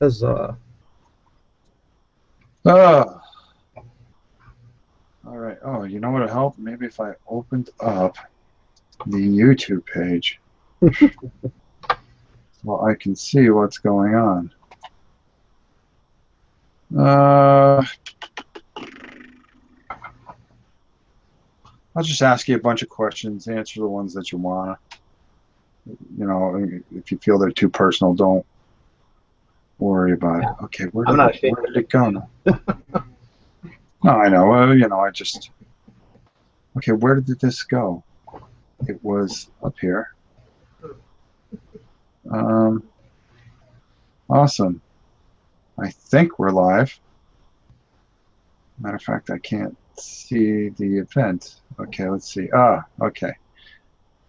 Huzzah. Oh, all right. Oh, you know what would help? Maybe if I opened up the YouTube page so I can see what's going on. Uh, I'll just ask you a bunch of questions. Answer the ones that you want. You know, if you feel they're too personal, don't worry about it. Yeah, Okay, I'm not ashamed where of did it go now? No, I know. You know, I just okay. Where did this go? It was up here. Um, awesome. I think we're live. Matter of fact, I can't see the event. Okay, let's see. Ah, okay.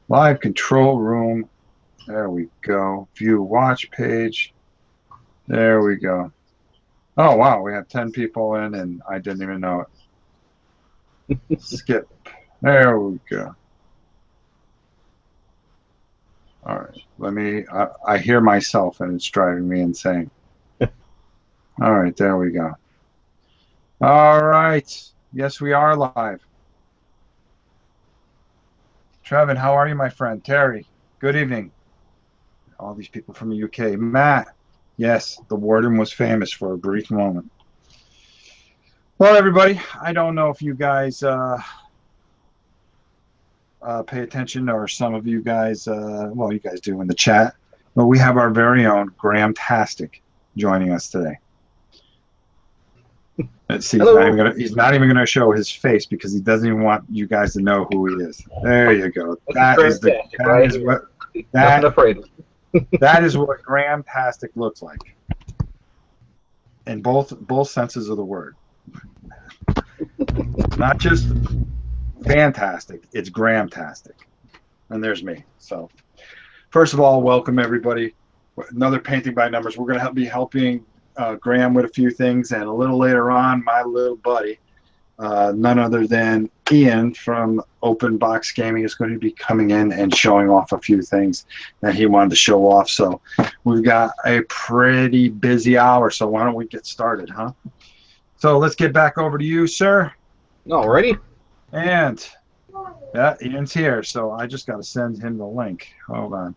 Live control room. There we go. View watch page. There we go. Oh, wow. We have 10 people in, and I didn't even know it. Skip. There we go. All right. I hear myself, and it's driving me insane. All right. There we go. All right. Yes, we are live. Trevin, how are you, my friend? Terry, good evening. All these people from the UK. Matt, yes, the warden was famous for a brief moment. Well, everybody, I don't know if you guys pay attention, or some of you guys, well, you guys do in the chat, but we have our very own Graham Tastic joining us today. Let's see, Hello. he's not even gonna show his face because he doesn't even want you guys to know who he is. There you go. This is fantastic That right is here. what Nothing that afraid of. that is what Graham Tastic looks like in both senses of the word. Not just fantastic, it's Graham-tastic. And there's me. So first of all, welcome everybody. Another painting by numbers. We're going to be helping Graham with a few things, and a little later on, my little buddy, none other than Ian from Open Box Gaming, is going to be coming in and showing off a few things that he wanted to show off. So we've got a pretty busy hour. So why don't we get started, huh? So let's get back over to you, sir. Alrighty. And yeah, Ian's here, so I just got to send him the link. Hold on.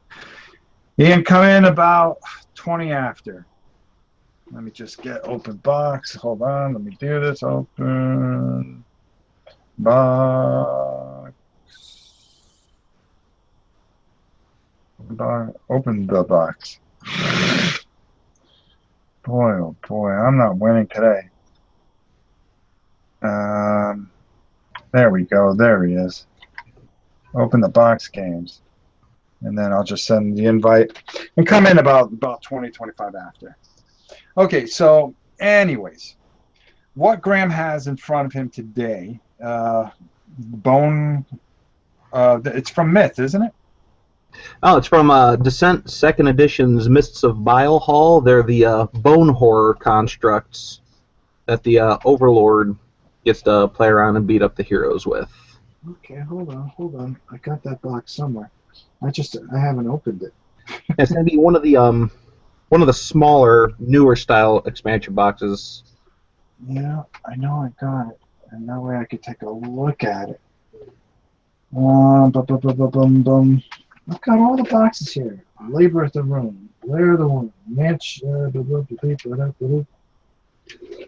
Ian, come in about 20 after. Let me just get open box. Hold on. Let me do this. Open box. Open the box. Boy, oh boy, I'm not winning today. There we go. There he is. Open the box games. And then I'll just send the invite and come in about 20, 25 after. Okay, so anyways, what Graham has in front of him today, Bone, it's from Myth, isn't it? Oh, it's from Descent Second Edition's Mists of Bile Hall. They're the bone horror constructs that the Overlord gets to play around and beat up the heroes with. Okay, hold on. I got that box somewhere. I haven't opened it. It's going to be one of the smaller, newer style expansion boxes. Yeah, I know I got it, and that way I could take a look at it. Bum, bum, bum, bum, bum, bum. I've got all the boxes here. Labor at the Room, Blair the One, Mitch.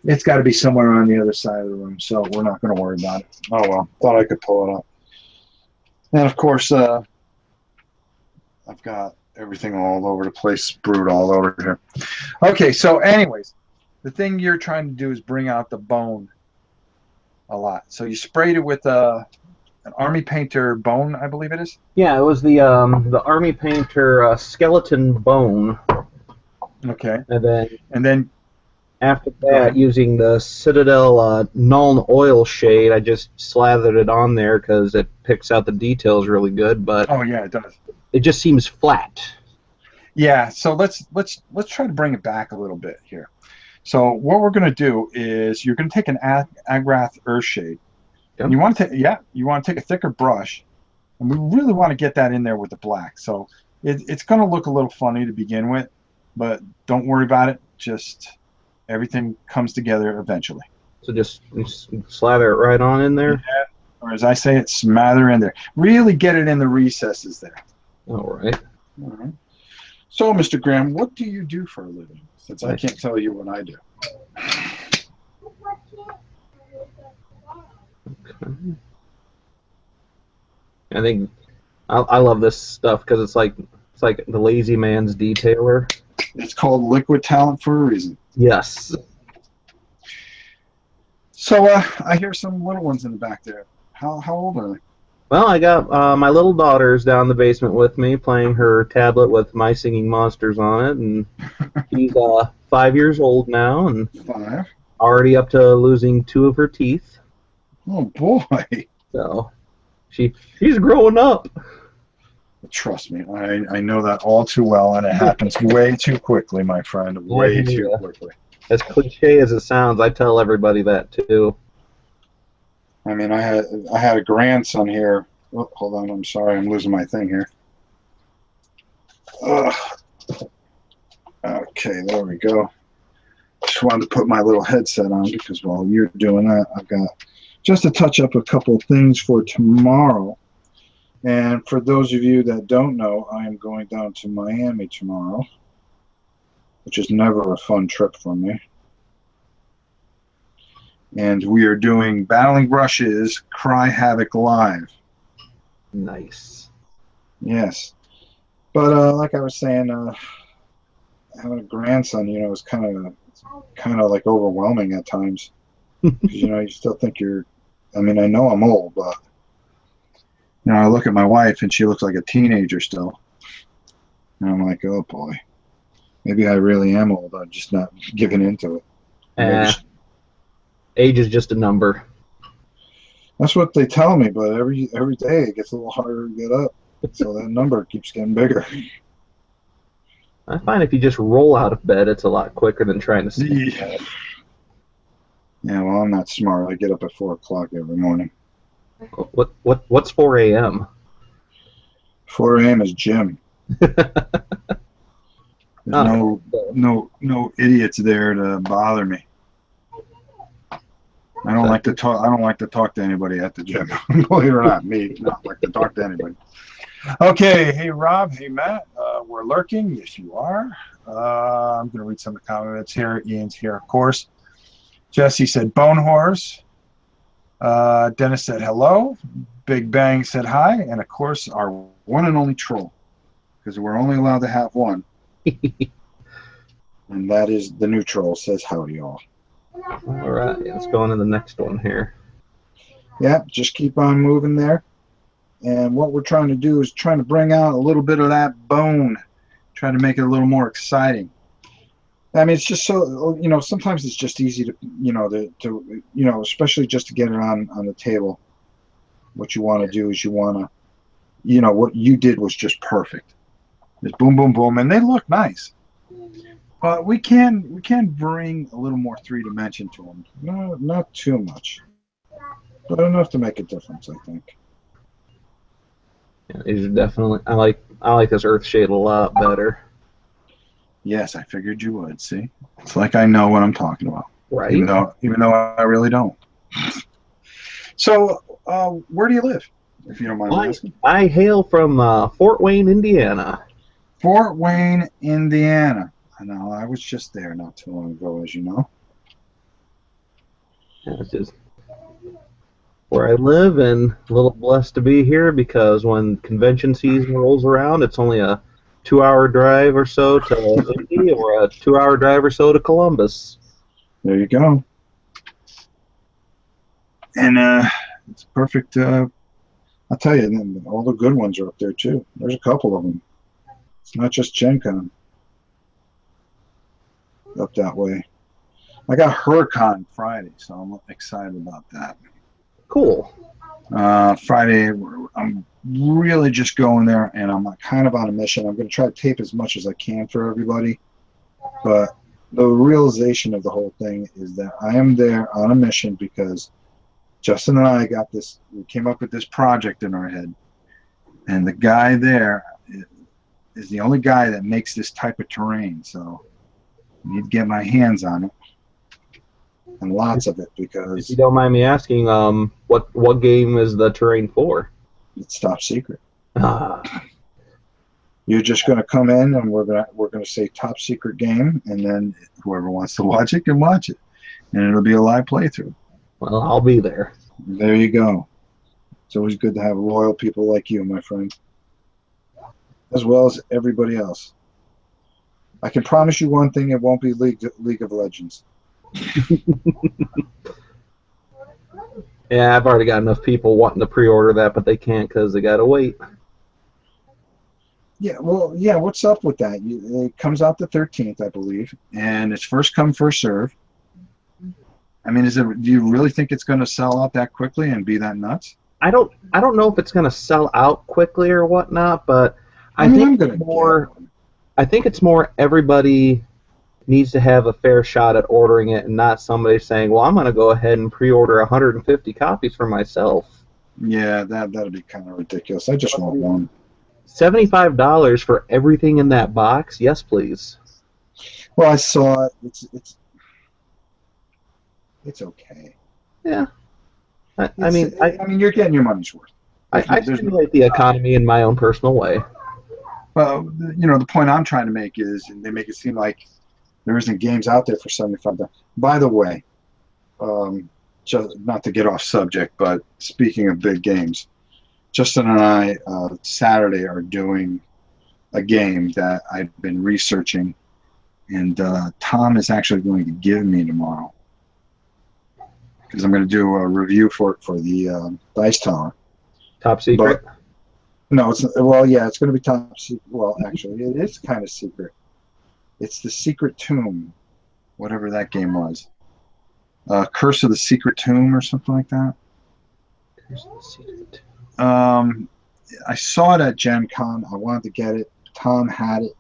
It's got to be somewhere on the other side of the room, so we're not going to worry about it. Oh well, thought I could pull it up. And of course, I've got everything all over the place, sprued all over here. Okay, so anyways, the thing you're trying to do is bring out the bone a lot. So you sprayed it with an Army Painter bone, I believe it is. Yeah, it was the Army Painter Skeleton Bone, Okay, and then and then after go that, ahead. using the Citadel Nuln Oil Shade, I just slathered it on there because it picks out the details really good, but Oh yeah, it does. it just seems flat. Yeah, so let's try to bring it back a little bit here. So what we're going to do is you're going to take an Agrath Earthshade, and Yep. you want to take a thicker brush, and we really want to get that in there with the black. So it's going to look a little funny to begin with, but don't worry about it. just everything comes together eventually. So just slather it right on in there. Yeah. Or as I say, it smother in there. Really get it in the recesses there. All right. All right. So, Mr. Graham, what do you do for a living? Since I can't tell you what I do. Okay. I think I love this stuff because it's like the lazy man's detailer. It's called liquid talent for a reason. Yes. So I hear some little ones in the back there. How old are they? Well, I got my little daughter's down in the basement with me playing her tablet with My Singing Monsters on it, and she's 5 years old now and 5. already up to losing 2 of her teeth. Oh boy! So she's growing up. Trust me, I know that all too well, and it happens way too quickly, my friend. Way too quickly. As cliche as it sounds, I tell everybody that too. I mean, I had a grandson here. Oh, hold on, I'm sorry, I'm losing my thing here. Ugh. Okay, there we go. Just wanted to put my little headset on because while you're doing that, I've got just to touch up a couple of things for tomorrow. And for those of you that don't know, I am going down to Miami tomorrow, which is never a fun trip for me. And we are doing Battling Brushes Cry Havoc Live. Nice. Yes. But like I was saying, having a grandson, is kind of like overwhelming at times. Because, you still think you're, I mean, I know I'm old, but, I look at my wife and she looks like a teenager still. And I'm like, oh boy, maybe I really am old. I'm just not giving into it. Age is just a number. That's what they tell me, but every day it gets a little harder to get up. So that number keeps getting bigger. I find if you just roll out of bed, it's a lot quicker than trying to stand. Yeah, well, I'm not smart. I get up at 4 o'clock every morning. What's 4 a.m.? 4 a.m. is gym. There's no idiots there to bother me. I don't like to talk to anybody at the gym. Believe it or not, me not like to talk to anybody. Okay, hey Rob, hey Matt, we're lurking. Yes, you are. I'm going to read some of the comments here. Ian's here, of course. Jesse said bone horrors. Dennis said hello. Big Bang said hi, and of course our one and only troll, because we're only allowed to have one, and that is the new troll. Says howdy, y'all. All right, let's go on to the next one here. Yeah, just keep on moving there. And what we're trying to do is trying to bring out a little bit of that bone, try to make it a little more exciting. I mean, it's just so, sometimes it's just easy to especially just to get it on the table. What you want to do is what you did was just perfect. Just boom, boom, boom, and they look nice. But we can bring a little more 3 dimension to them. No, not too much, but enough to make a difference, I think. Yeah, these are definitely. I like this earth shade a lot better. Yes, I figured you would. See, it's like I know what I'm talking about, right? Even though I really don't. So, where do you live, if you don't mind asking? I hail from Fort Wayne, Indiana. Fort Wayne, Indiana. I know. I was just there not too long ago, as you know. That's just where I live, and a little blessed to be here because when convention season rolls around, it's only a 2-hour drive or so to Indy or a 2-hour drive or so to Columbus. There you go. And it's perfect. I'll tell you, all the good ones are up there too. There's a couple of them. It's not just Gen Con up that way. I got HurCon Friday, so I'm excited about that. Cool. Friday, I'm really just going there, and I'm kind of on a mission. I'm going to try to tape as much as I can for everybody, but the realization of the whole thing is that I am there on a mission because Justin and I we came up with this project in our head, and the guy there is the only guy that makes this type of terrain, so need to get my hands on it, and lots of it, If you because don't mind me asking, what game is the terrain for? it's top secret. Ah, You're just going to come in, and we're gonna say top secret game, and then whoever wants to watch it can watch it, and it'll be a live playthrough. well, I'll be there. There you go. It's always good to have loyal people like you, my friend, as well as everybody else. I can promise you one thing: it won't be League of Legends. Yeah, I've already got enough people wanting to pre-order that, but they can't because they gotta wait. Yeah, well, yeah. What's up with that? It comes out the 13th, I believe, and it's first come, first serve. I mean, do you really think it's going to sell out that quickly and be that nuts? I don't know if it's gonna sell out quickly or whatnot, but I I mean, think I'm it's going to get more. one. I think it's more everybody needs to have a fair shot at ordering it, and not somebody saying, "Well, I'm gonna go ahead and pre-order 150 copies for myself." Yeah, that'd be kind of ridiculous. I just want one. $75 for everything in that box? Yes, please. Well, I saw it. It's okay. Yeah. I It's mean, I, I mean, you're getting your money's worth. I, I There's no stimulate the economy in my own personal way. well, the point I'm trying to make is, and they make it seem like there isn't games out there for $75. By the way, just not to get off subject, but speaking of big games, Justin and I Saturday are doing a game that I've been researching, and Tom is actually going to give me tomorrow, because I'm going to do a review for it for the Dice Tower. Top But secret? no, well, yeah, it's going to be top secret. Well, actually, it is kind of secret. It's the Secret Tomb, whatever that game was. Curse of the Secret Tomb or something like that. Here's the secret. Um, I saw it at Gen Con. I wanted to get it. Tom had it.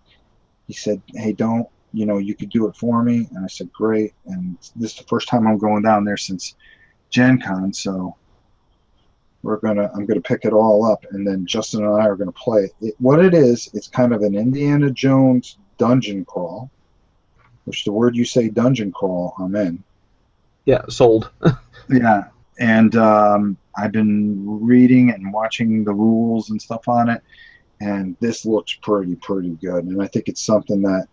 He said, "Hey, don't, you could do it for me." And I said, "Great." And this is the first time I'm going down there since Gen Con, so I'm gonna pick it all up, and then Justin and I are gonna play it. What it is, it's kind of an Indiana Jones dungeon crawl, which the word you say dungeon crawl, I'm in. Yeah, sold. Yeah, and I've been reading and watching the rules and stuff on it, and this looks pretty good. And I think it's something that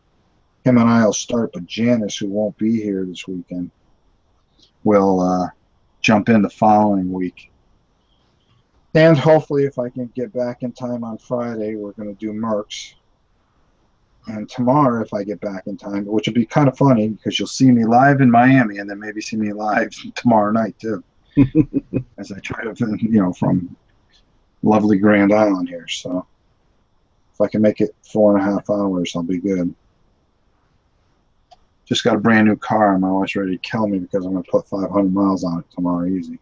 him and I will start, but Janice, who won't be here this weekend, will jump in the following week. And hopefully, if I can get back in time on Friday, we're going to do Mercs. And tomorrow, if I get back in time, which would be kind of funny because you'll see me live in Miami, and then maybe see me live tomorrow night too, as I try to, from lovely Grand Island here. So if I can make it 4.5 hours, I'll be good. Just got a brand new car, and my wife's ready to kill me because I'm going to put 500 miles on it tomorrow easy.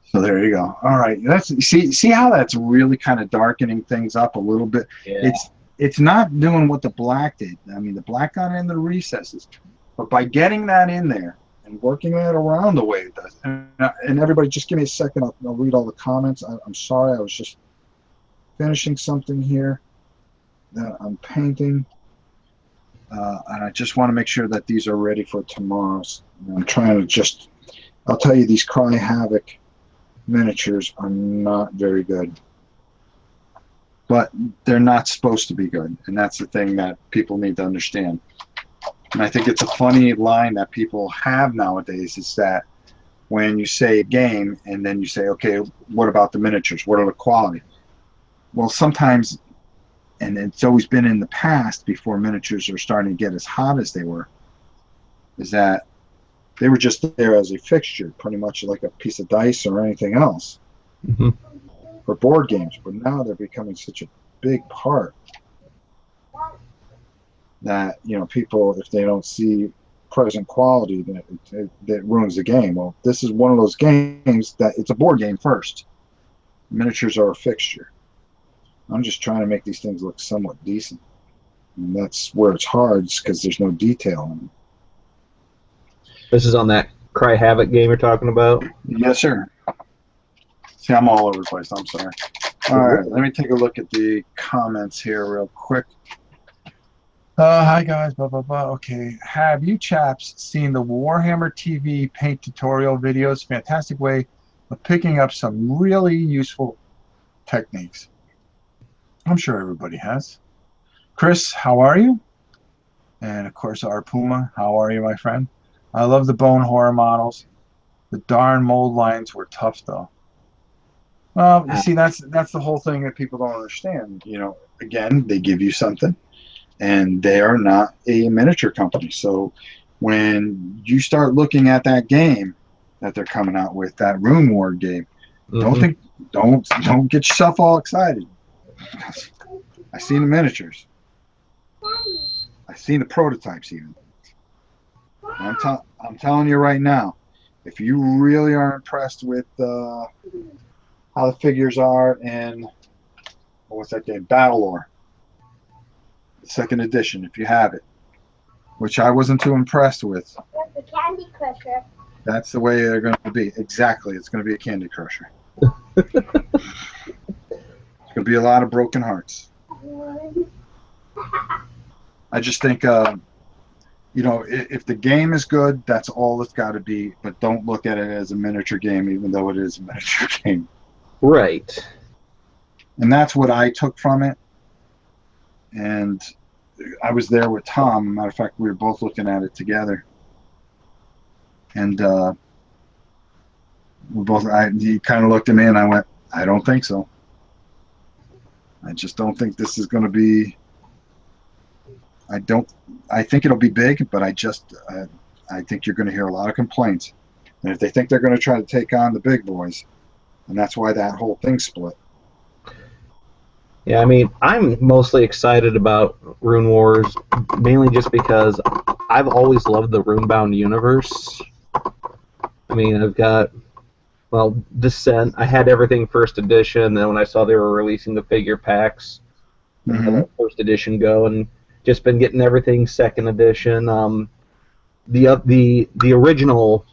So there you go. All right, see how that's really kind of darkening things up a little bit. Yeah. It's not doing what the black did. I mean, the black got in the recesses, but by getting that in there and working that around the way it does, and everybody, just give me a second. I'll read all the comments. I'm sorry, I was just finishing something here that I'm painting, and I just want to make sure that these are ready for tomorrow's. I'm trying to I'll tell you, these Cry Havoc miniatures are not very good, but they're not supposed to be good, and that's the thing that people need to understand. And I think it's a funny line that people have nowadays, is that when you say a game and then you say, okay, what about the miniatures, what are the quality? Well, sometimes, and it's always been in the past before miniatures are starting to get as hot as they were, is that they were just there as a fixture, pretty much like a piece of dice or anything else, Mm-hmm. for board games. But now they're becoming such a big part that, people, if they don't see present quality, that ruins the game. Well, this is one of those games that it's a board game first. Miniatures are a fixture. I'm just trying to make these things look somewhat decent, and that's where it's hard, because there's no detail in them. This is on that Cry Havoc game you're talking about? Yes, sir. See, I'm all over the place. I'm sorry. All right, let me take a look at the comments here real quick. Hi guys, blah blah blah. Okay, have you chaps seen the Warhammer TV paint tutorial videos? Fantastic way of picking up some really useful techniques. I'm sure everybody has. Chris, how are you? And of course, our Puma, how are you, my friend? I love the bone horror models. The darn mold lines were tough, though. Well, you see, that's the whole thing that people don't understand. You know, again, they give you something, and they are not a miniature company. So when you start looking at that game that they're coming out with, that Rune War game, don't get yourself all excited. I seen the miniatures. I seen the prototypes even. I'm telling you right now, if you really are impressed with how the figures are in what's that game, Battle Lore, the second edition, if you have it, which I wasn't too impressed with. The Candy Crusher. That's the way they're going to be. Exactly, it's going to be a Candy Crusher. It's going to be a lot of broken hearts. I just think, you know, if the game is good, that's all it's got to be. But don't look at it as a miniature game, even though it is a miniature game. Right. And that's what I took from it. And I was there with Tom. Matter of fact, we were both looking at it together. And he kind of looked at me and I went, I don't think so. I just don't think this is going to be, I think it'll be big, but I think you're going to hear a lot of complaints. And if they think they're going to try to take on the big boys, and that's why that whole thing split. Yeah, I mean, I'm mostly excited about Rune Wars, mainly just because I've always loved the Runebound universe. I mean, I've got, well, Descent. I had everything first edition, then when I saw they were releasing the figure packs, I had that first edition go, and just been getting everything second edition. The original,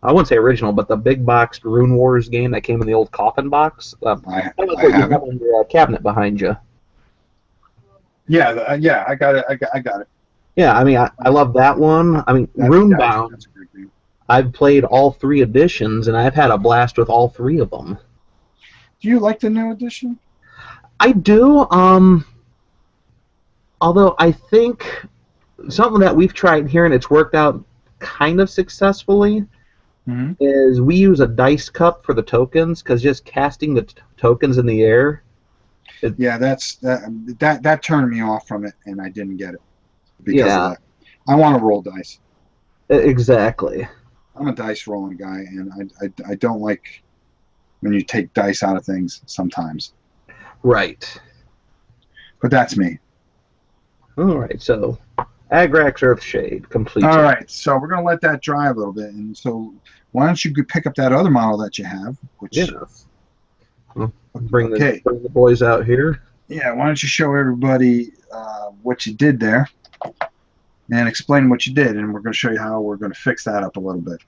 I wouldn't say original, but the big box Rune Wars game that came in the old coffin box. I have in your cabinet behind you. Yeah, yeah, I got it. I got it. Yeah, I mean, I love that one. I mean, Runebound. That's a great game. I've played all 3 editions, and I've had a blast with all 3 of them. Do you like the new edition? I do. Although I think something that we've tried here and it's worked out kind of successfully is we use a dice cup for the tokens, because just casting the tokens in the air. Yeah, that turned me off from it, and I didn't get it because of that. I want to roll dice. Exactly. I'm a dice rolling guy, and I don't like when you take dice out of things sometimes. Right. But that's me. All right, so Agrax Earthshade complete. All right, so we're going to let that dry a little bit. And so why don't you pick up that other model that you have? Which, well, bring the boys out here. Yeah, why don't you show everybody what you did there and explain what you did. And we're going to show you how we're going to fix that up a little bit.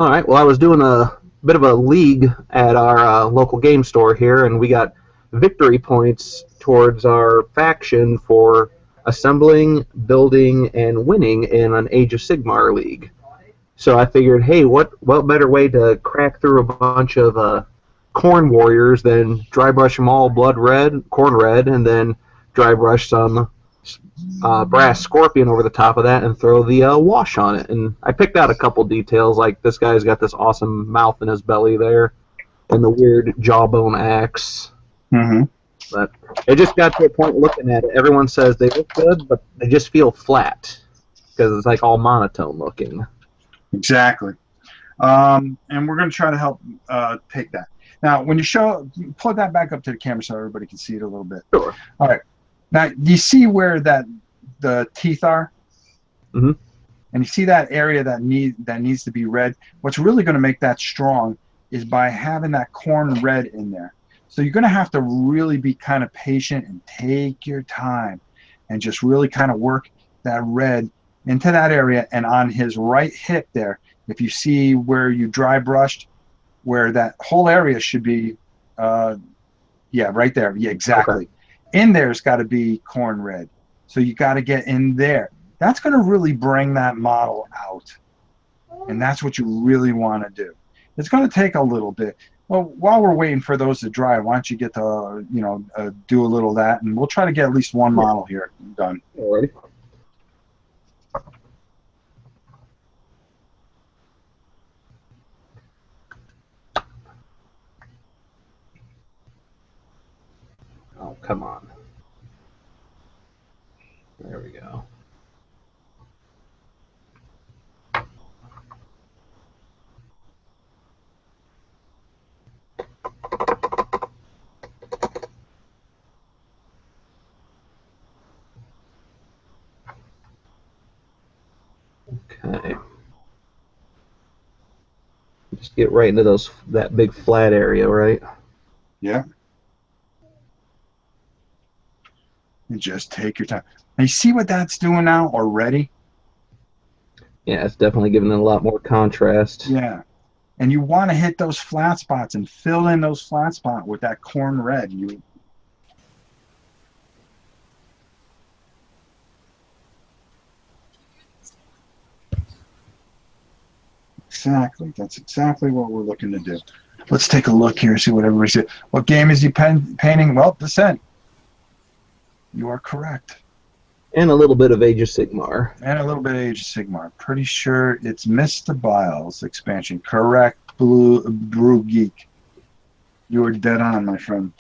All right, well, I was doing a bit of a league at our local game store here, and we got victory points towards our faction for assembling, building, and winning in an Age of Sigmar league. So I figured, hey, what better way to crack through a bunch of corn warriors than dry brush them all corn red, and then dry brush some brass scorpion over the top of that and throw the wash on it. And I picked out a couple details, like this guy's got this awesome mouth in his belly there, and the weird jawbone axe. But it just got to a point looking at it. Everyone says they look good, but they just feel flat because it's like all monotone looking. Exactly. And we're going to try to help take that. Now, when you plug that back up to the camera so everybody can see it a little bit. Sure. All right. Now, do you see where the teeth are? Mm-hmm. And you see that area that needs to be red? What's really going to make that strong is by having that corn red in there. So you're going to have to really be kind of patient and take your time and just really kind of work that red into that area. And on his right hip there, if you see where you dry brushed, where that whole area should be, Yeah, right there. Yeah, exactly. In there's got to be corn red. So you got to get in there. That's going to really bring that model out. And that's what you really want to do. It's going to take a little bit. Well, while we're waiting for those to dry, why don't you get to, do a little of that, and we'll try to get at least one model here done. Alrighty. Oh, come on. There we go. Okay. Just get right into that big flat area, right? Yeah. And just take your time. Now, you see what that's doing now already? Yeah, it's definitely giving it a lot more contrast. Yeah. And you want to hit those flat spots and fill in those flat spots with that corn red. Exactly. That's exactly what we're looking to do. Let's take a look here, see what everybody said. What game is he painting? Well, Descent. You are correct. And a little bit of Age of Sigmar. And a little bit of Age of Sigmar. Pretty sure it's Mr. Biles expansion. Correct, Brew Geek. You were dead on, my friend.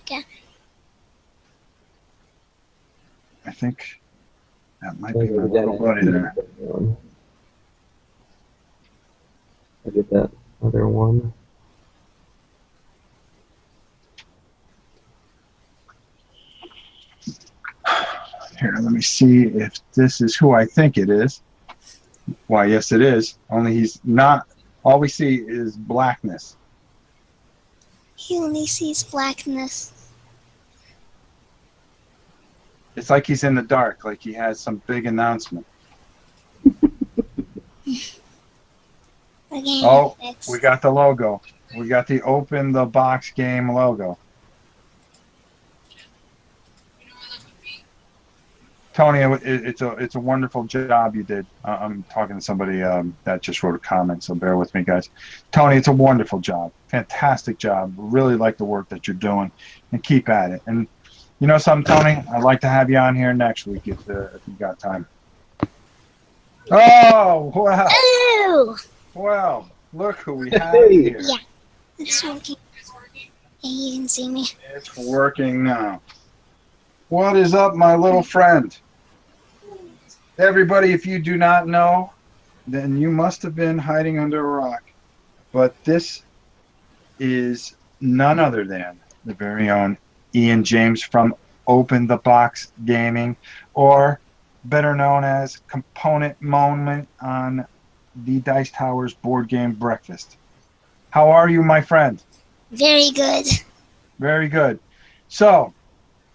Okay. I think that might be my little buddy there. I get that other one. Here, let me see if this is who I think it is. Why, yes, it is. Only he's not. All we see is blackness. He only sees blackness. It's like he's in the dark, like he has some big announcement. Again, Oh, we got the logo. We got the open the box game logo. Tony, it's a wonderful job you did. I'm talking to somebody that just wrote a comment, so bear with me, guys. Tony, it's a wonderful job. Fantastic job. Really like the work that you're doing, and keep at it. And you know something, Tony? I'd like to have you on here next week if you got time. Oh, wow. Oh! Well, look who we have here. Yeah, it's working. Yeah, you can see me. It's working now. What is up, my little friend? Everybody, if you do not know, then you must have been hiding under a rock. But this is none other than the very own Ian James from Open the Box Gaming, or better known as Component Moment on the Dice Towers Board Game Breakfast. How are you, my friend? Very good. Very good. So,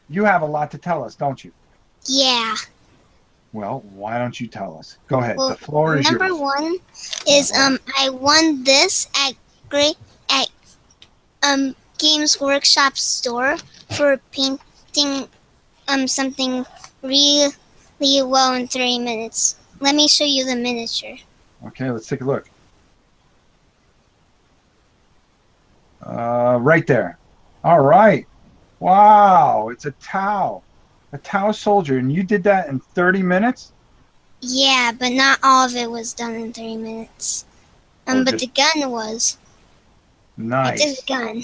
you have a lot to tell us, don't you? Yeah. Well, why don't you tell us? Go ahead. Well, the floor is number yours. one is I won this at Games Workshop store for painting something really well in 30 minutes. Let me show you the miniature. Okay, let's take a look. Right there. All right. Wow, it's a Tau. A Tau soldier, and you did that in 30 minutes? Yeah, but not all of it was done in 30 minutes. But the gun was. Nice. I did the gun.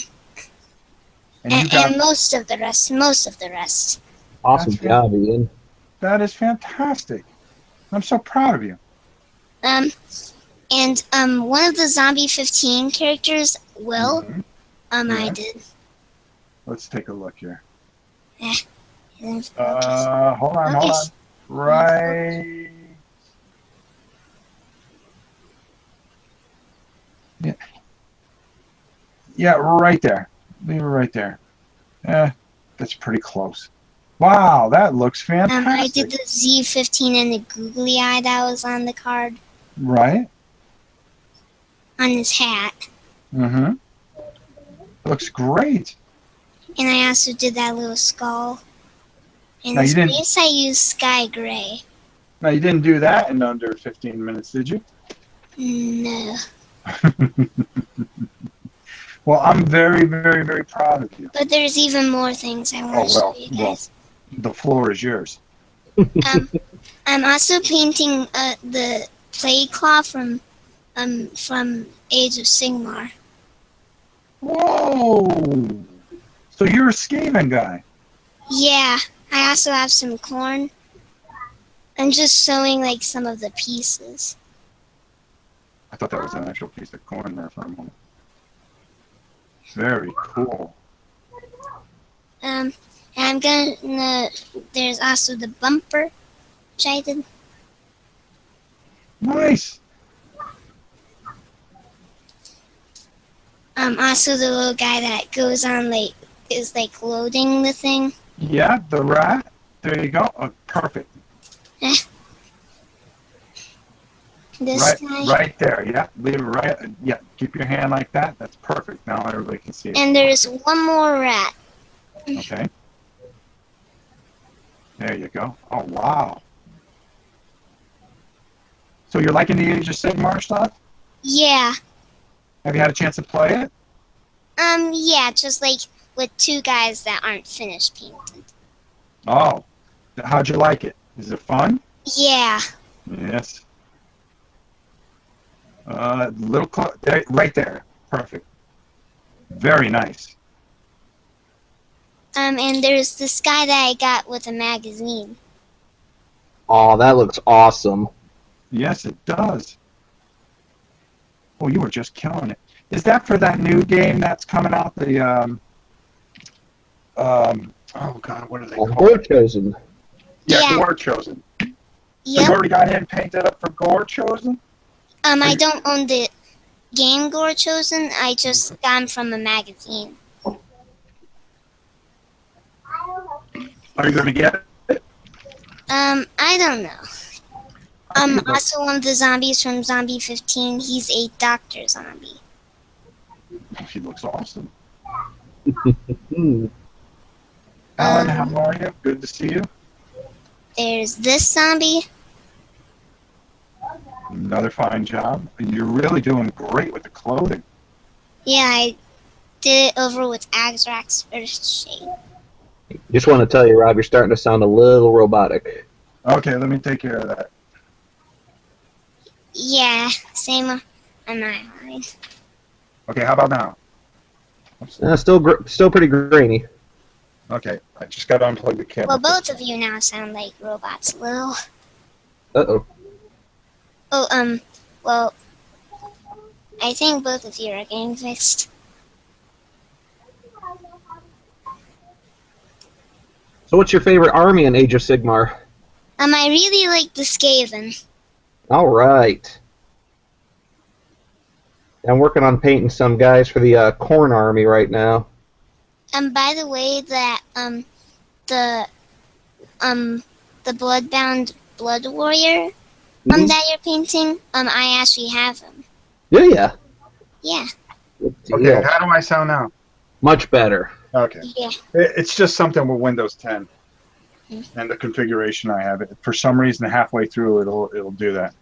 And And most of the rest. Awesome job, Ian. That is fantastic. I'm so proud of you. And one of the Zombie 15 characters, Will, I did. Let's take a look here. Hold Hold on. Right. Yeah. Yeah, right there. Leave it right there. That's pretty close. Wow, that looks fantastic. I did the Z15 and the googly eye that was on the card Right? on his hat. Mm-hmm. Looks great. And I also did that little skull. And Now, his you didn't- face I used sky gray. Now, you didn't do that in under 15 minutes, did you? No. Well, I'm very, very, very proud of you. But there's even more things I want to show you guys. The floor is yours. I'm also painting the plague claw from Age of Sigmar. Whoa! So you're a Skaven guy. Yeah, I also have some corn. I'm just showing like some of the pieces. I thought that was an actual piece of corn there for a moment. Very cool. And I'm gonna. There's also the bumper, which I did. Nice. Also the little guy that goes on is loading the thing. Yeah, the rat. There you go. Oh, perfect. This guy. Right there. Yeah, leave it right. Yeah, keep your hand like that. That's perfect. Now everybody can see it. And there's one more rat. Okay. There you go. Oh, wow. So you're liking the Age of Sigmar stuff? Yeah. Have you had a chance to play it? Yeah, just like with two guys that aren't finished painted. Oh, how'd you like it? Is it fun? Yeah. Yes. Right there. Perfect. Very nice. And there's this guy that I got with a magazine. Oh, that looks awesome. Yes, it does. Oh, you were just killing it. Is that for that new game that's coming out? The oh god, what are they called? Gore Chosen. Yeah. Gore Chosen. So you Yep. already got him painted up for Gore Chosen? I don't own the game Gore Chosen. I just got him from a magazine. Are you going to get it? I don't know. Also one of the zombies from Zombie 15. He's a doctor zombie. He looks awesome. Hmm. Alan, how are you? Good to see you. There's this zombie. Another fine job. You're really doing great with the clothing. Yeah, I did it over with Azrak's first shade. Just want to tell you, Rob, you're starting to sound a little robotic. Okay, let me take care of that. Yeah, same on my line. Okay, how about now? Still pretty grainy. Okay, I just got to unplug the camera. Well, both of you now sound like robots a little. Uh-oh. Oh, well, I think both of you are getting fixed. So what's your favorite army in Age of Sigmar? I really like the Skaven. All right. I'm working on painting some guys for the Corn Army right now. By the way, that, the Bloodbound Blood Warrior, that you're painting, I actually have him. Yeah. Yeah. Good Okay, deal. how do I sound now? Much better. Okay. Yeah. It's just something with Windows 10 and the configuration I have. It for some reason halfway through it'll do that.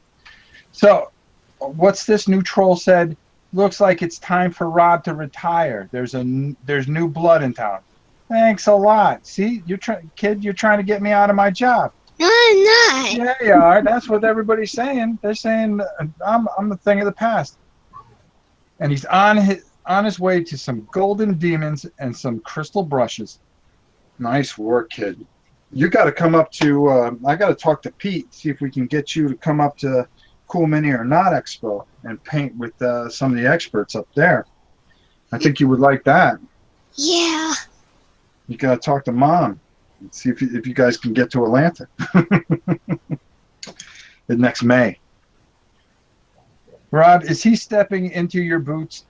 So, what's this new troll said? Looks like it's time for Rob to retire. There's new blood in town. Thanks a lot. See, you're trying to get me out of my job. No, I'm not. Yeah, you are. That's what everybody's saying. They're saying I'm the thing of the past. And he's on his way to some golden demons and some crystal brushes. Nice work, kid. You got to come up to. I got to talk to Pete, see if we can get you to come up to Cool Mini or Not Expo and paint with some of the experts up there. I think you would like that. Yeah. You got to talk to Mom and see if you guys can get to Atlanta next May. Rob, is he stepping into your boots?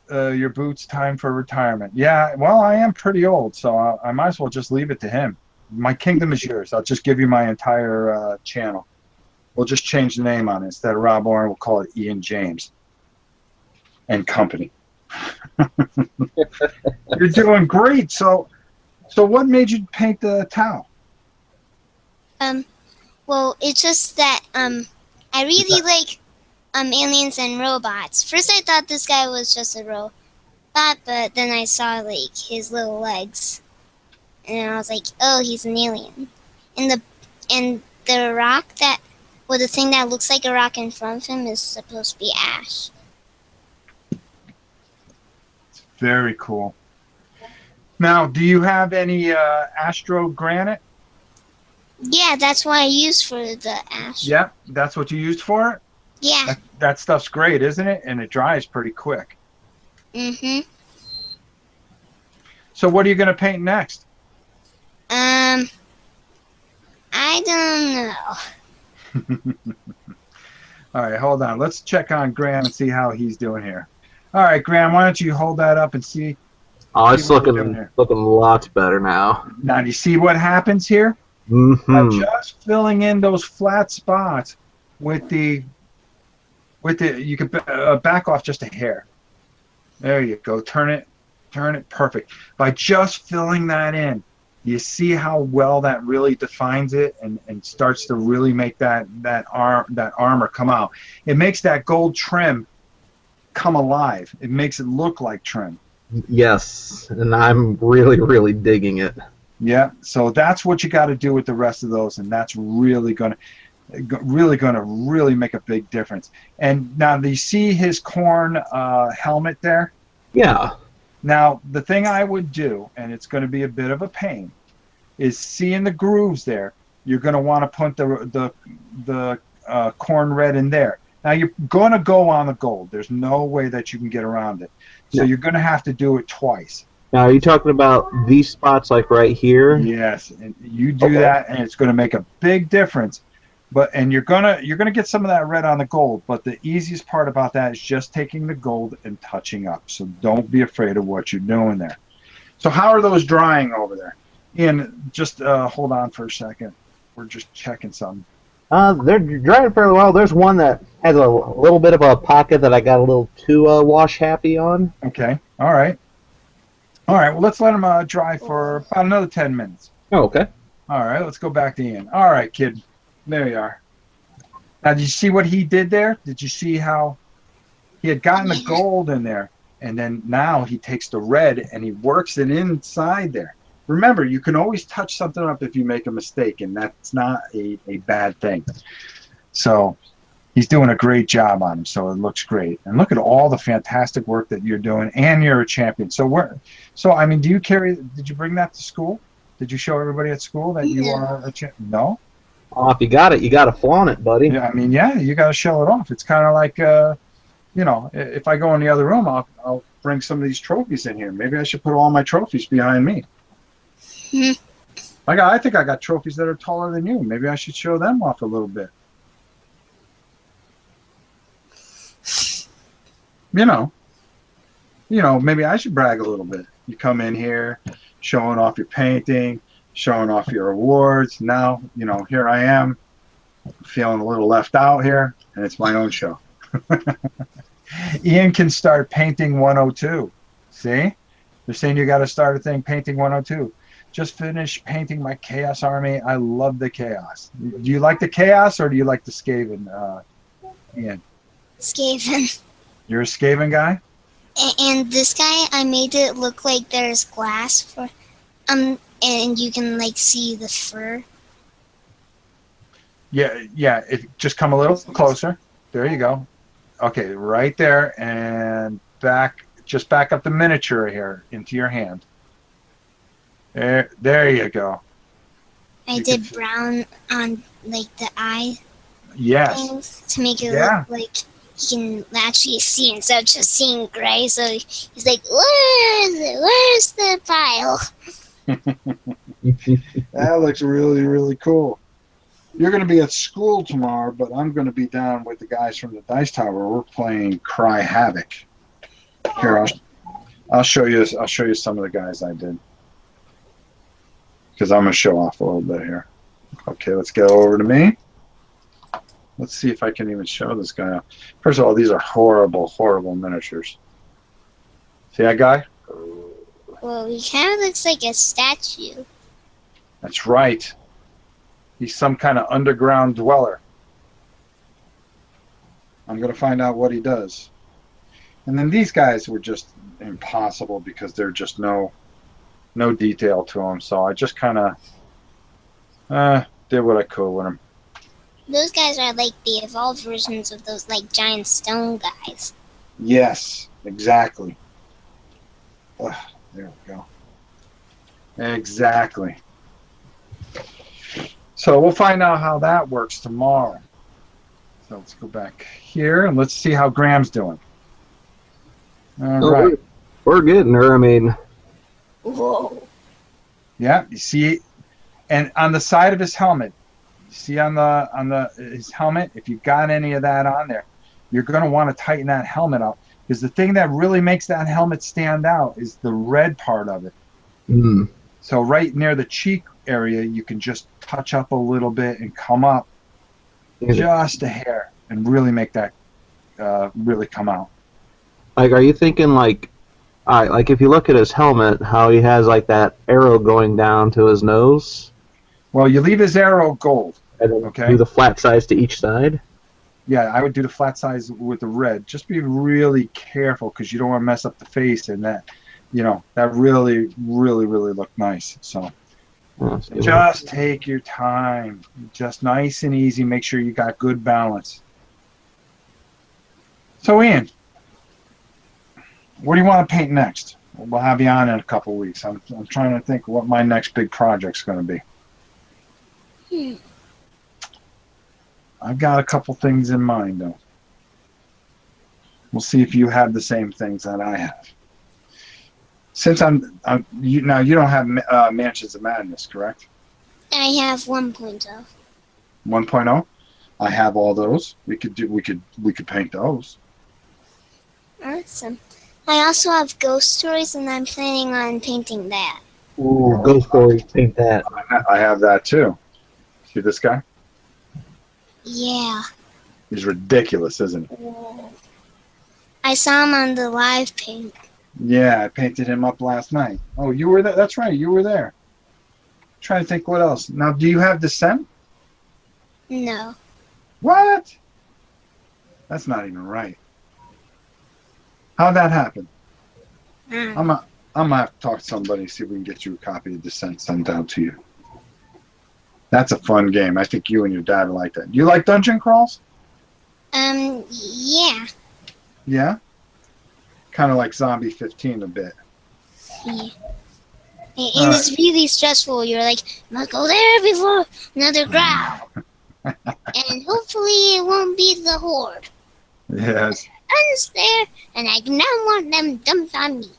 Your boots time for retirement? Yeah. Well, I am pretty old, so I might as well just leave it to him. My kingdom is yours. I'll just give you my entire channel. We'll just change the name on it. Instead of Rob Oren, we'll call it Ian James and Company. You're doing great. So what made you paint the Tau? Well, it's just that I really like aliens and robots. First, I thought this guy was just a robot, but then I saw like his little legs, and I was like, oh, he's an alien. And the rock that, well, the thing that looks like a rock in front of him is supposed to be ash. Very cool. Now, do you have any Astro Granite? Yeah, that's what I used for the ash. Yep, that's what you used for it? Yeah. That stuff's great, isn't it? And it dries pretty quick. Mm-hmm. So what are you going to paint next? I don't know. All right, hold on. Let's check on Graham and see how he's doing here. All right, Graham, why don't you hold that up and see? Oh, it's looking lots better now. Now, do you see what happens here? By just filling in those flat spots with the you can back off just a hair. There you go. Turn it perfect. By just filling that in, you see how well that really defines it and starts to really make that armor come out. It makes that gold trim come alive. It makes it look like trim. Yes, and I'm really, really digging it. Yeah, so that's what you got to do with the rest of those, and that's really gonna make a big difference. And now, do you see his corn helmet there? Yeah. Now, the thing I would do, and it's going to be a bit of a pain, is seeing the grooves there. You're going to want to put the corn red in there. Now, you're going to go on the gold. There's no way that you can get around it. So you're going to have to do it twice. Now, are you talking about these spots like right here? Yes, and you do that, and it's going to make a big difference. And you're gonna get some of that red on the gold. But the easiest part about that is just taking the gold and touching up. So don't be afraid of what you're doing there. So how are those drying over there? Ian, just hold on for a second. We're just checking something. They're drying fairly well. There's one that has a little bit of a pocket that I got a little too wash happy on. Okay. All right. Well, let's let them dry for about another 10 minutes. Oh, okay. All right, let's go back to Ian. All right, kid. There you are. Now, did you see what he did there? Did you see how he had gotten the gold in there, and then now he takes the red and he works it inside there? Remember, you can always touch something up if you make a mistake, and that's not a bad thing. So he's doing a great job on him, so it looks great. And look at all the fantastic work that you're doing, and you're a champion. So I mean, did you bring that to school? Did you show everybody at school that you are a champion? No? Oh, if you got it, you got to flaunt it, buddy. Yeah, I mean, you got to show it off. It's kind of like, if I go in the other room, I'll bring some of these trophies in here. Maybe I should put all my trophies behind me. I think I got trophies that are taller than you. Maybe I should show them off a little bit. Maybe I should brag a little bit. You come in here, showing off your painting, showing off your awards. Now, here I am, feeling a little left out here, and it's my own show. Ian can start painting 102. See? They're saying you got to start a thing painting 102. Just finished painting my Chaos Army. I love the Chaos. Do you like the Chaos, or do you like the Skaven, Ian? Skaven. You're a Skaven guy? And this guy, I made it look like there's glass for, and you can like see the fur. Yeah. Just come a little closer. There you go. Okay, right there, and just back up the miniature here into your hand. There you go. I did brown on like the eye. Yes. Things to make it look like he can actually see instead of just seeing gray. So he's like, "Where is it? Where's the pile?" That looks really, really cool. You're going to be at school tomorrow, but I'm going to be down with the guys from the Dice Tower. We're playing Cry Havoc. Here, I'll show you. I'll show you some of the guys I did. because I'm going to show off a little bit here. Okay, let's go over to me. Let's see if I can even show this guy. First of all, these are horrible, horrible miniatures. See that guy? Well, he kind of looks like a statue. That's right. He's some kind of underground dweller. I'm going to find out what he does. And then these guys were just impossible because there's just no detail to them. So I just kind of did what I could with them. Those guys are like the evolved versions of those like giant stone guys. Yes, exactly. Ugh, there we go. Exactly. So we'll find out how that works tomorrow. So let's go back here and let's see how Graham's doing. All right. We're getting her. I mean, Whoa. Yeah, you see, and on the side of his helmet, you see on his helmet, if you've got any of that on there, you're going to want to tighten that helmet up, because the thing that really makes that helmet stand out is the red part of it. mm, So right near the cheek area, you can just touch up a little bit and come up just a hair and really make that really come out. like, are you thinking like, all right, like if you look at his helmet, how he has like that arrow going down to his nose, Well, you leave his arrow gold. and then Okay. do the flat size to each side? Yeah, I would do the flat size with the red. Just be really careful because you don't want to mess up the face, and that, that really, really, really looked nice. So just take your time. Just nice and easy. Make sure you got good balance. So, Ian, what do you want to paint next? We'll have you on in a couple of weeks. I'm trying to think what my next big project's going to be. I've got a couple things in mind, though. We'll see if you have the same things that I have. Since you don't have Mansions of Madness, correct? I have 1.0. 1.0. I have all those. We could paint those. Awesome. I also have Ghost Stories, and I'm planning on painting that. Ooh, Ghost Stories, paint that. I have that too. See this guy? Yeah. He's ridiculous, isn't he? Whoa. I saw him on the live paint. Yeah, I painted him up last night. Oh, you were there? That's right, you were there. Trying to think what else. Now, do you have Descent? No. What? That's not even right. How'd that happen? I'm gonna have to talk to somebody, see if we can get you a copy of Descent sent out to you. That's a fun game. I think you and your dad like that. Do you like dungeon crawls? Yeah. Yeah? Kind of like Zombie 15 a bit. Yeah. And it's really stressful. You're like, must go there before another crowd. And hopefully it won't be the horde. Yes. Guns there, and I do not want them dumped on me.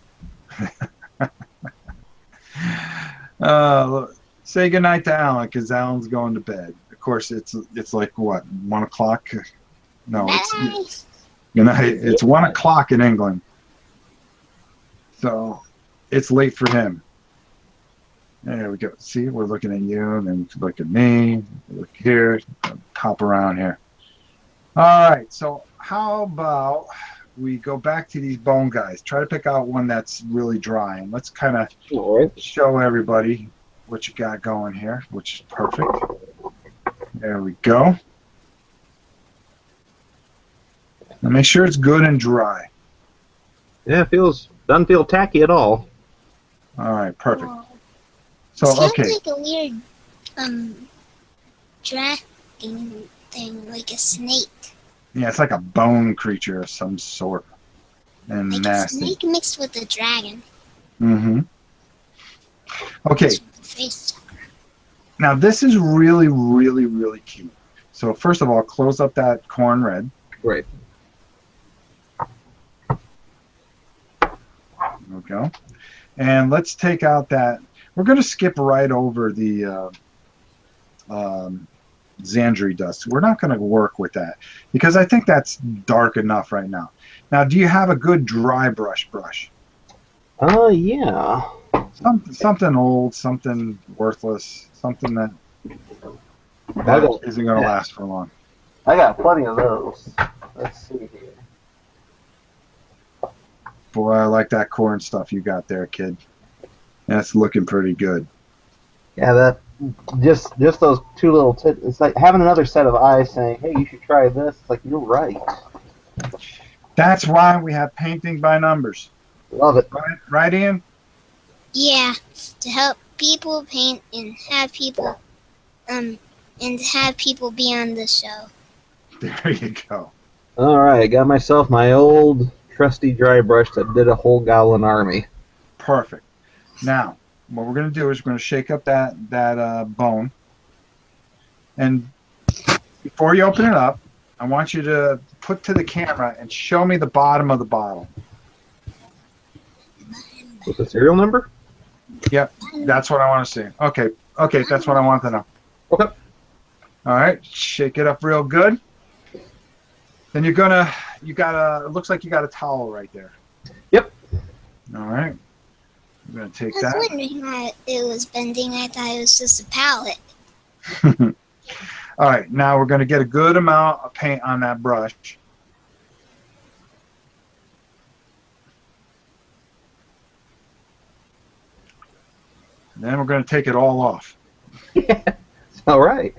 Say goodnight to Alan, because Alan's going to bed. Of course, it's like, what, 1 o'clock? No, it's good night. It's 1 o'clock in England. So it's late for him. There we go. See, we're looking at you, and then look at me. Look here. Hop around here. All right. So how about we go back to these bone guys? Try to pick out one that's really dry, and let's kind of show everybody what you got going here, which is perfect. There we go. Now make sure it's good and dry. Yeah, doesn't feel tacky at all. All right, perfect. Oh. So Sounds okay. like a weird, dragon thing, like a snake. Yeah, it's like a bone creature of some sort, and Like nasty. a snake mixed with a dragon. Mm-hmm. Okay. Face. Now this is really, really, really cute. So first of all, close up that corn red. Right. There we go. And let's take out that. We're going to skip right over the Xandri dust. We're not going to work with that because I think that's dark enough right now. Now, do you have a good dry brush? Yeah. Something old, something worthless, something that I isn't going to last for long. got plenty of those. Let's see here. Boy, I like that corn stuff you got there, kid. That's looking pretty good. Yeah, that just those two little tips. It's like having another set of eyes saying, "Hey, you should try this." It's like you're right. That's why we have painting by numbers. Love it. Right, Ian? Yeah, to help people paint and have people be on the show. There you go. All right, got myself my old trusty dry brush that did a whole Goblin army. Perfect. Now, what we're going to do is we're going to shake up that bone. And before you open it up, I want you to put to the camera and show me the bottom of the bottle. With the serial number? Yep, that's what I want to see. Okay, that's what I want to know. Okay. All right, shake it up real good. Then it looks like you got a towel right there. Yep. All right. I'm going to take I was that. wondering why it was bending. I thought it was just a palette. All right, now we're going to get a good amount of paint on that brush. Then we're going to take it all off. All right.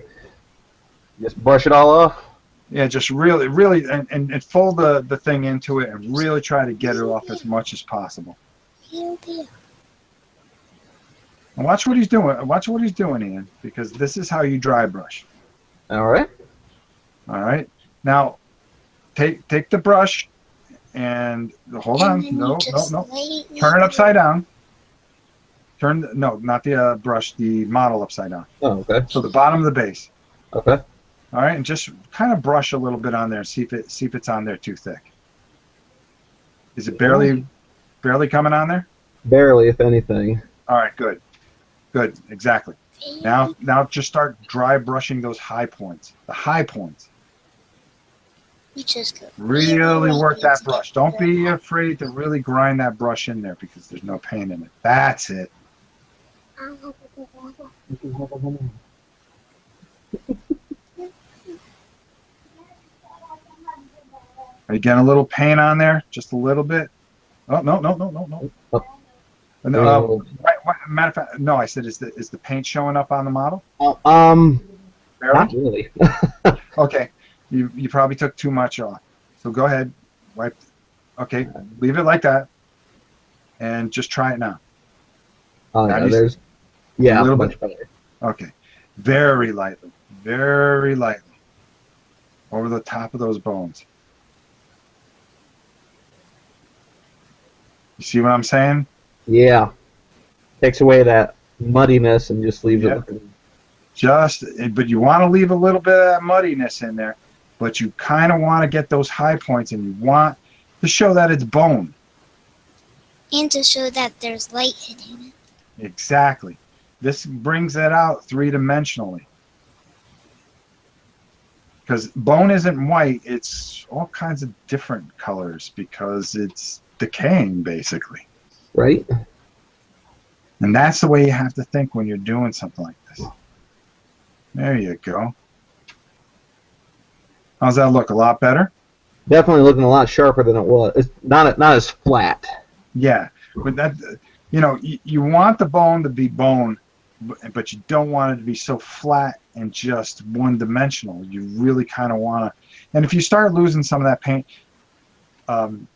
Just brush it all off. Yeah, just really, and fold the thing into it and really try to get it off as much as possible. And watch what he's doing. Watch what he's doing, Ian, because this is how you dry brush. All right. All right. Now, take the brush and hold on. No. Turn it upside down. No, not the brush. The model upside down. Oh, okay. So the bottom of the base. Okay. All right, and just kind of brush a little bit on there and see if it's on there too thick. Is it barely coming on there? Barely, if anything. All right, good, exactly. Now just start dry brushing those high points. The high points. Really work that brush. Don't be afraid to really grind that brush in there because there's no paint in it. That's it. Are you getting a little paint on there? Just a little bit? Oh, no. Oh. Matter of fact, no, I said, is the paint showing up on the model? Not Barely? really. Okay. You probably took too much off. So go ahead. Wipe. Okay. Leave it like that. And just try it now. Oh, yeah, there's... Yeah, a little much bit better. Okay. Very lightly. Very lightly. Over the top of those bones. You see what I'm saying? Yeah. Takes away that muddiness and just leaves it. But you want to leave a little bit of that muddiness in there, but you kind of want to get those high points, and you want to show that it's bone. And to show that there's light hitting it. Exactly. This brings that out three-dimensionally. Because bone isn't white, it's all kinds of different colors because it's decaying, basically. Right? And that's the way you have to think when you're doing something like this. There you go. How's that look? A lot better? Definitely looking a lot sharper than it was. It's not as flat. Yeah, but that, you want the bone to be bone, but you don't want it to be so flat and just one-dimensional. You really kind of want to, and if you start losing some of that paint on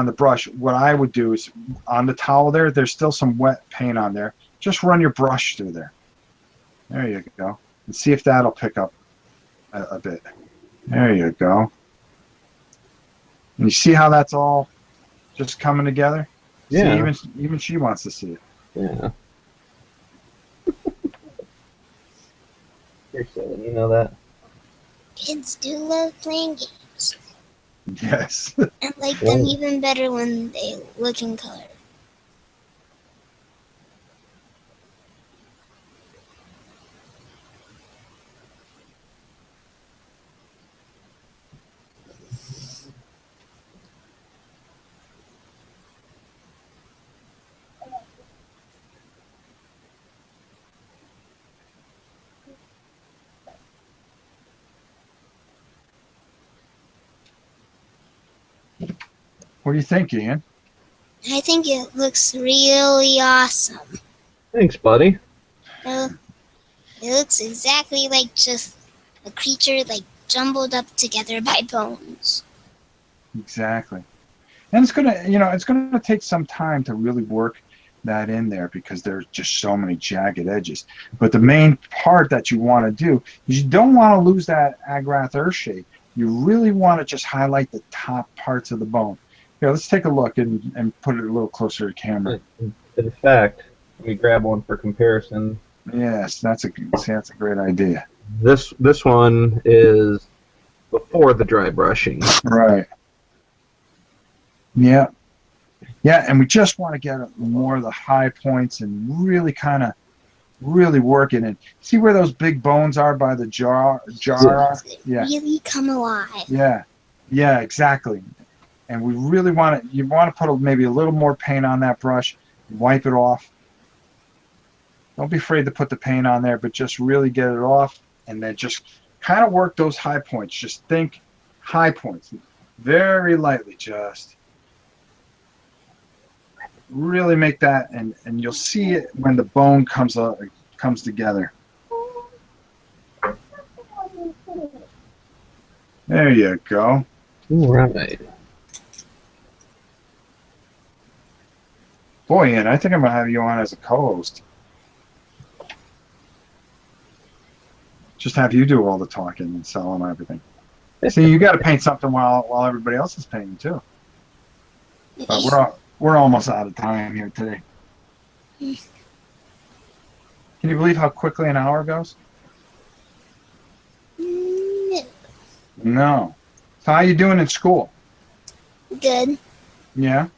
the brush, what I would do is on the towel there's still some wet paint on there. Just run your brush through there. There you go. And see if that'll pick up a bit. There you go. And you see how that's all just coming together? Yeah. See, even she wants to see it. Yeah. You're silly, you know that? Kids do love playing games. Yes. I like them even better when they look in color. What do you think, Ian? I think it looks really awesome. Thanks, buddy. It looks exactly like just a creature like jumbled up together by bones. Exactly. And it's gonna take some time to really work that in there because there's just so many jagged edges. But the main part that you want to do is you don't want to lose that Agrath earth shape. You really want to just highlight the top parts of the bone. Here, let's take a look and put it a little closer to camera. In fact, let me grab one for comparison. Yes, that's a great idea. This one is before the dry brushing. Right. Yeah. Yeah, and we just want to get more of the high points and really kind of really working it. See where those big bones are by the jar are? Yeah. Really come alive. Yeah. Yeah, exactly. And we really you want to put maybe a little more paint on that brush, wipe it off. Don't be afraid to put the paint on there, but just really get it off and then just kind of work those high points. Just think high points. Very lightly, just really make that, and you'll see it when the bone comes together. There you go. All right. Boy, Ian, I think I'm gonna have you on as a co-host. Just have you do all the talking and selling everything. See, you got to paint something while everybody else is painting too. But we're almost out of time here today. Can you believe how quickly an hour goes? No. No. So how you doing in school? Good. Yeah.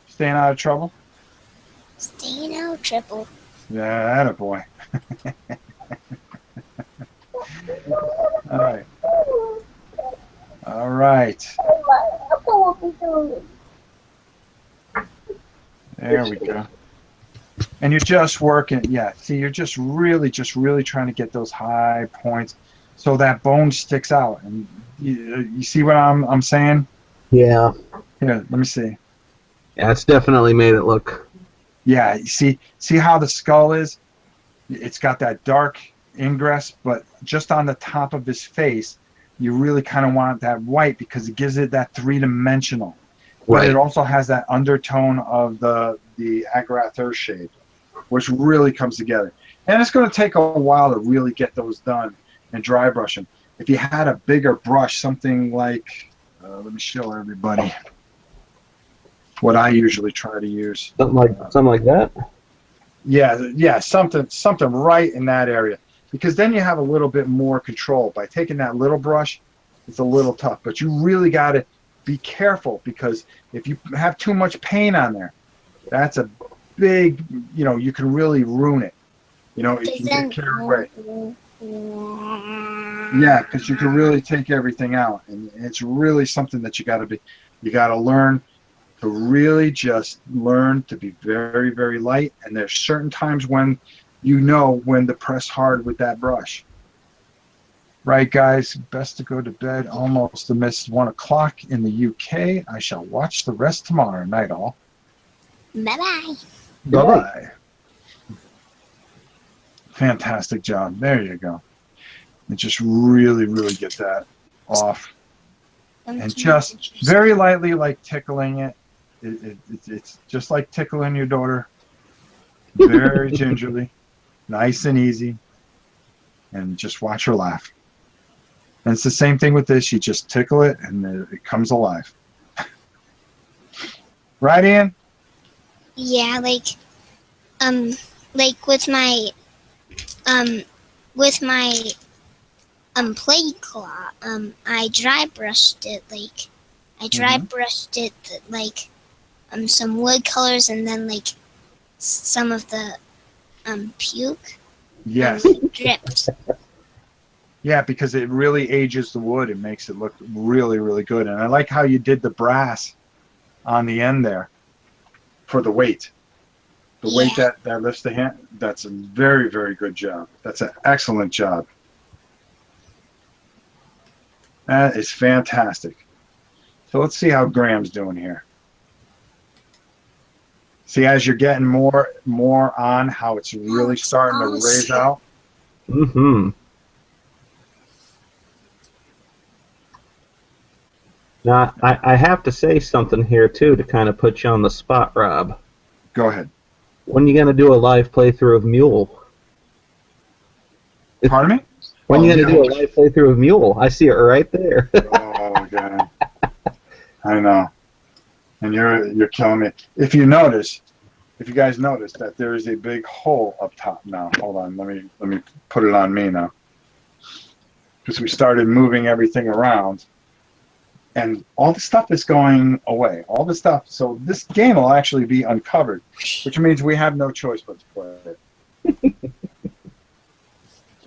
Staying out of trouble? Staying out triple. Yeah, attaboy. All right. All right. There we go. And you're just working. Yeah. See, you're just really trying to get those high points, so that bone sticks out. And you see what I'm saying? Yeah. Here, let me see. Yeah, it's definitely made it look. Yeah. You see how the skull is? It's got that dark ingress, but just on the top of his face, you really kind of want that white because it gives it that three-dimensional. But Right. it also has that undertone of the Agrath earth shade, which really comes together. And it's going to take a while to really get those done and dry brushing. If you had a bigger brush, something like, let me show everybody what I usually try to use. Something like that. Yeah, something right in that area. Because then you have a little bit more control. By taking that little brush, it's a little tough. But you really got to be careful because if you have too much paint on there, that's a big, you can really ruin it. If you get carried away. Yeah, because you can really take everything out. And it's really something that you got to learn to really just learn to be very, very light. And there's certain times when when to press hard with that brush. Right, guys, best to go to bed. Almost missed 1 o'clock in the UK. I shall watch the rest tomorrow night, all. Bye-bye. Bye-bye. Fantastic job. There you go. And just really, really get that off. And just very lightly, like tickling it. It's just like tickling your daughter. Very gingerly. Nice and easy. And just watch her laugh. And it's the same thing with this. You just tickle it and it comes alive. Right, Ian? Yeah, like with my play claw, I dry brushed it some wood colors and then like some of the puke Yes. dripped. Yeah, because it really ages the wood and makes it look really, really good. And I like how you did the brass on the end there for the weight. The weight that lifts the hand. That's a very, very good job. That's an excellent job. That is fantastic. So let's see how Graham's doing here. See, as you're getting more on, how it's really starting to raise out. Mm-hmm. Now, I have to say something here, too, to kind of put you on the spot, Rob. Go ahead. When are you going to do a live playthrough of Mule? Pardon me? When are you going to do a live playthrough of Mule? I see it right there. Oh, God. I know. And you're killing me. If you guys notice that there is a big hole up top now. Hold on, let me put it on me now. Because we started moving everything around, and all the stuff is going away. All the stuff. So this game will actually be uncovered, which means we have no choice but to play it. You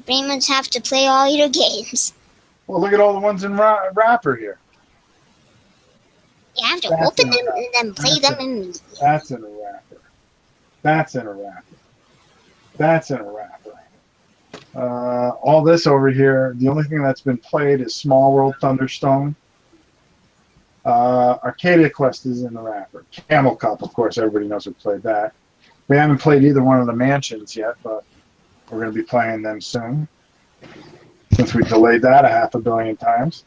pretty much have to play all your games. Well, look at all the ones in wrapper here. You have to open them and then play them immediately. That's in a wrapper. That's in a wrapper. That's in a wrapper. All this over here, the only thing that's been played is Small World Thunderstone. Arcadia Quest is in the wrapper. Camel Cup, of course, everybody knows we played that. We haven't played either one of the mansions yet, but we're going to be playing them soon, since we delayed that 500 million times.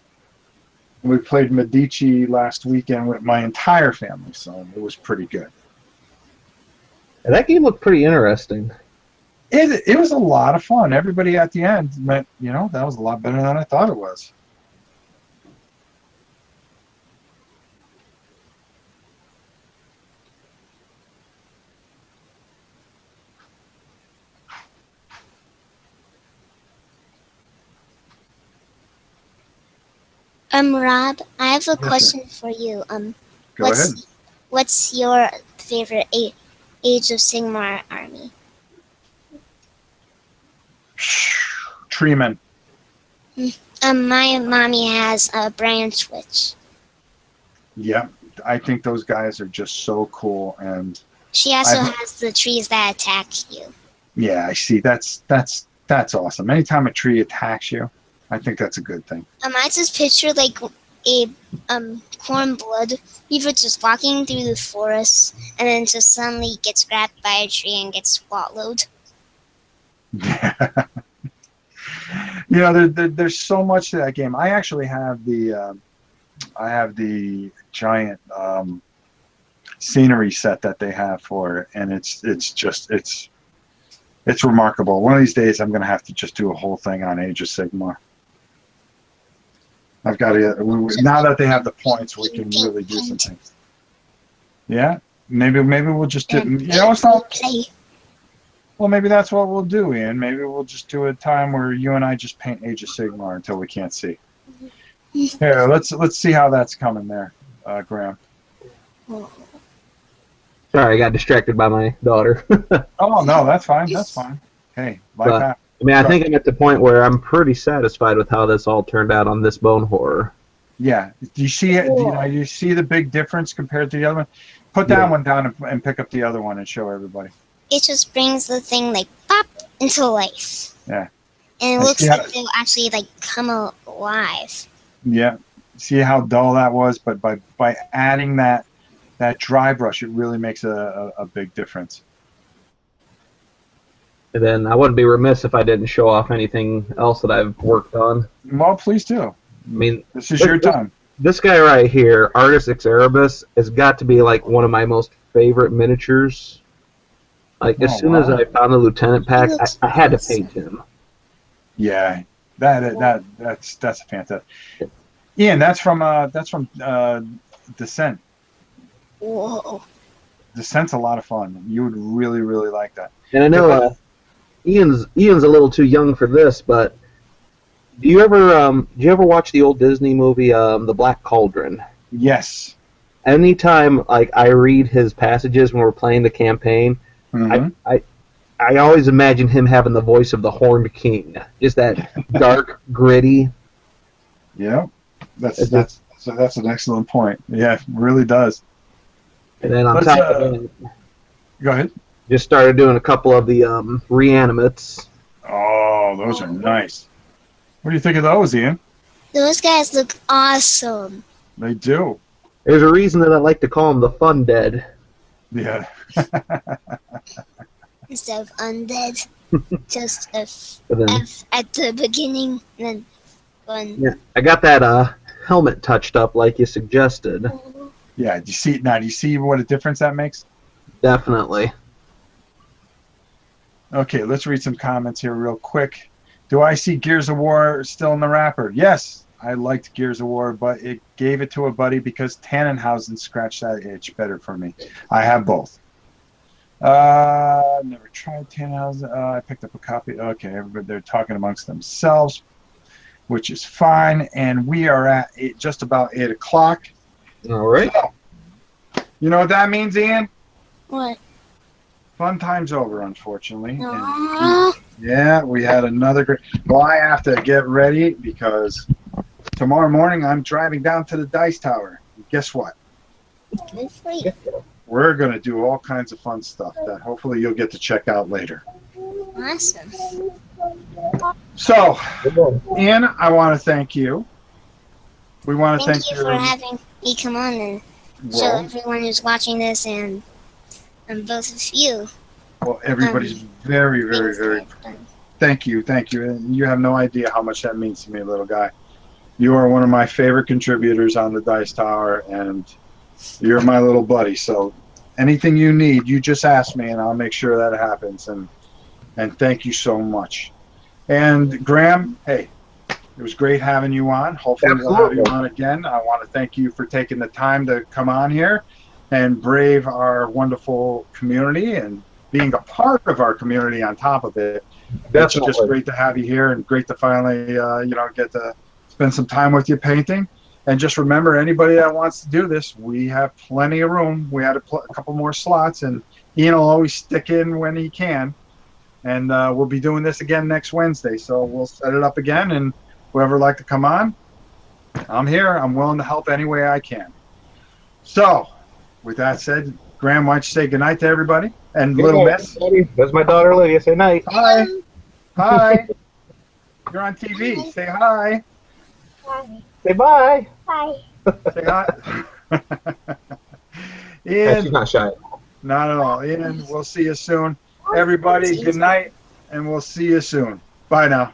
We played Medici last weekend with my entire family, so it was pretty good. And that game looked pretty interesting. It was a lot of fun. Everybody at the end meant, that was a lot better than I thought it was. Rob, I have a question for you. Go ahead. What's your favorite Age of Sigmar army? Treeman. My mommy has a branch witch. Yeah, I think those guys are just so cool, and she also has the trees that attack you. Yeah, I see. That's awesome. Anytime a tree attacks you, I think that's a good thing. I just picture like a corn blood beaver just walking through the forest and then just suddenly gets grabbed by a tree and gets swallowed. There's so much to that game. I actually have the giant scenery set that they have for it, and it's remarkable. One of these days, I'm going to have to just do a whole thing on Age of Sigmar. I've got to, now that they have the points, we can really do some things. Yeah, maybe we'll just do. It's not. Well, maybe that's what we'll do, Ian. Maybe we'll just do a time where you and I just paint Age of Sigmar until we can't see. Here, let's see how that's coming there, Graham. Sorry, I got distracted by my daughter. Oh no, that's fine. That's fine. Hey, life happens. I think I'm at the point where I'm pretty satisfied with how this all turned out on this bone horror. Yeah. Do you see it? Do you see the big difference compared to the other one? Put that one down and pick up the other one and show everybody. It just brings the thing like pop into life. Yeah. And it looks like they'll actually like come alive. Yeah. See how dull that was, but by adding that dry brush, it really makes a big difference. And then I wouldn't be remiss if I didn't show off anything else that I've worked on. Well, please do. This is your time. This guy right here, Artis Ex Erebus, has got to be like one of my most favorite miniatures. Like as soon as I found the Lieutenant pack, I had to paint him. Yeah, that's fantastic. Ian, that's from Descent. Whoa. Descent's a lot of fun. You would really, really like that. And I know Ian's a little too young for this, but do you ever watch the old Disney movie The Black Cauldron? Yes. Anytime I read his passages when we're playing the campaign, I always imagine him having the voice of the Horned King, just that dark, gritty. Yeah, that's an excellent point. Yeah, it really does. And then on top of that, go ahead. Just started doing a couple of the reanimates. Oh, those are nice. What do you think of those, Ian? Those guys look awesome. They do. There's a reason that I like to call them the fun dead. Yeah. Instead of undead. Just But then, F at the beginning, then fun. yeah, I got that helmet touched up like you suggested. Yeah. Do you see what a difference that makes? Definitely. Okay, let's read some comments here real quick. Do I see Gears of War still in the wrapper? Yes, I liked Gears of War, but it gave it to a buddy because Tannenhausen scratched that itch better for me. I have both. Never tried Tannenhausen. I picked up a copy. Okay, everybody, they're talking amongst themselves, which is fine. And we are at just about 8 o'clock. All right. So, you know what that means, Ian? What? Fun time's over, unfortunately. And Aww. yeah, we had another great. Well, I have to get ready because tomorrow morning I'm driving down to the Dice Tower. And guess what? Good for you. We're going to do all kinds of fun stuff that hopefully you'll get to check out later. Awesome. So, Ian, I want to thank you. We want to Thank thank you for having me come on and show well, everyone who's watching this and both of you. well, everybody's very, very, things that very. I've done. Thank you. And you have no idea how much that means to me, little guy. You are one of my favorite contributors on the Dice Tower, and you're my little buddy. So anything you need, you just ask me, and I'll make sure that happens. And thank you so much. And Graham, hey, it was great having you on. Hopefully we'll have you on again. I want to thank you for taking the time to come on here and brave our wonderful community and being a part of our community on top of it. It's just great to have you here and great to finally, get to spend some time with you painting. And just remember, anybody that wants to do this, we have plenty of room. We had a couple more slots, and Ian will always stick in when he can. And we'll be doing this again next Wednesday. So we'll set it up again, and whoever would like to come on, I'm here. I'm willing to help any way I can. So, with that said, Graham, why don't you say goodnight to everybody? And little miss. That's my daughter Lydia. Say night. Hi. Hi. You're on TV. Say hi. Hi. Say bye. Bye. Say hi. Yeah, she's Ian, not shy. not at all. Ian, we'll see you soon. Everybody, good night, and we'll see you soon. Bye now.